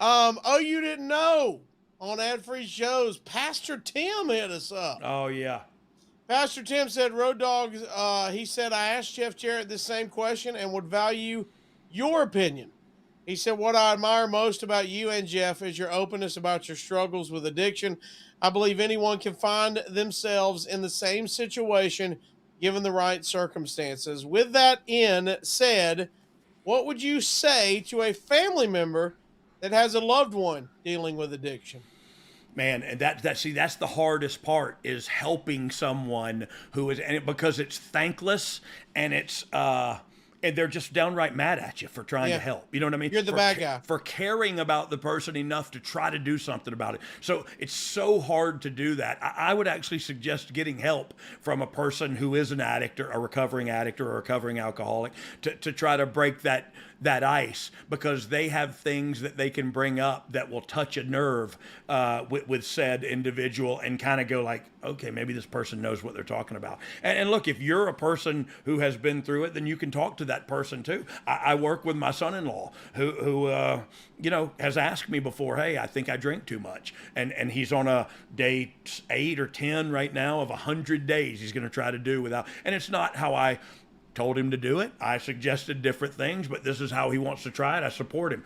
Oh, you didn't know? On ad-free shows, Pastor Tim hit us up. Oh yeah. Pastor Tim said, Road Dogs, he said, I asked Jeff Jarrett this same question and would value your opinion. He said, what I admire most about you and Jeff is your openness about your struggles with addiction. I believe anyone can find themselves in the same situation given the right circumstances. With that in said, what would you say to a family member that has a loved one dealing with addiction? Man, and that's the hardest part is helping someone who is, and because it's thankless, and it's and they're just downright mad at you for trying to Yeah, help. You know what I mean? you're the bad guy. For caring about the person enough to try to do something about it. So it's so hard to do that. I would actually suggest getting help from a person who is an addict or a recovering addict or a recovering alcoholic to try to break that ice, because they have things that they can bring up that will touch a nerve with said individual and kind of go like, okay, maybe this person knows what they're talking about. And look, if you're a person who has been through it, then you can talk to that person too. I work with my son-in-law who has asked me before, hey, I think I drink too much. And he's on a day 8 or 10 right now of 100 days he's going to try to do without. And it's not how I told him to do it. I suggested different things, but this is how he wants to try it. I support him.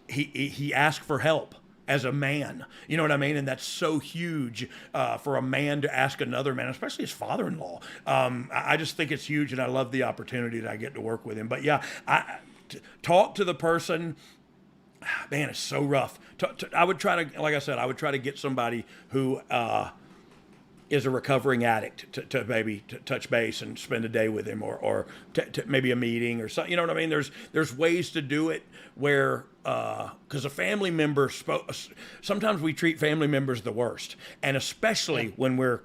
He asked for help as a man. You know what I mean? And that's so huge for a man to ask another man, especially his father-in-law. I just think it's huge, and I love the opportunity that I get to work with him. But yeah, talk to the person. Man, it's so rough. I would try to, like I said, I would try to get somebody who is a recovering addict to maybe touch base and spend a day with him, or maybe a meeting or something. You know what I mean? There's ways to do it where, because a family member, sometimes we treat family members the worst, and especially when we're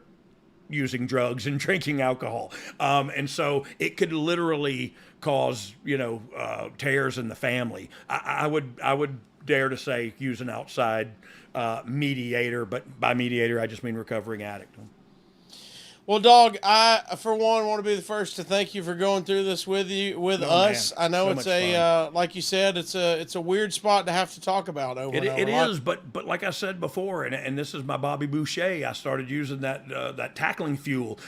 using drugs and drinking alcohol. And so it could literally cause, tears in the family. I would dare to say use an outside mediator, but by mediator, I just mean recovering addict. Well, Dog, I for one want to be the first to thank you for going through this with Oh man, us. I know so it's much fun. like you said, it's a weird spot to have to talk about over It, and over. it is, but like I said before, and this is my Bobby Boucher. I started using that tackling fuel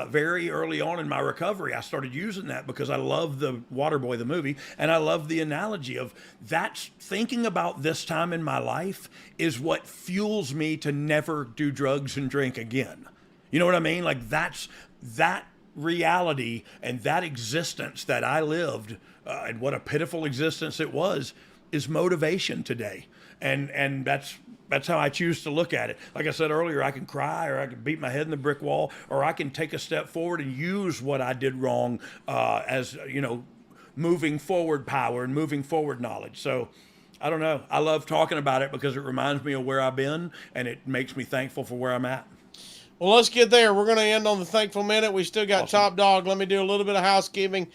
very early on in my recovery. I started using that because I love the Waterboy the movie, and I love the analogy of that. Thinking about this time in my life is what fuels me to never do drugs and drink again. You know what I mean? Like that reality and that existence that I lived, and what a pitiful existence it was, is motivation today. And that's how I choose to look at it. Like I said earlier, I can cry, or I can beat my head in the brick wall, or I can take a step forward and use what I did wrong as moving forward power and moving forward knowledge. So I don't know. I love talking about it because it reminds me of where I've been, and it makes me thankful for where I'm at. Well, let's get there. We're going to end on the thankful minute. We still got Awesome. Top Dog. Let me do a little bit of housekeeping.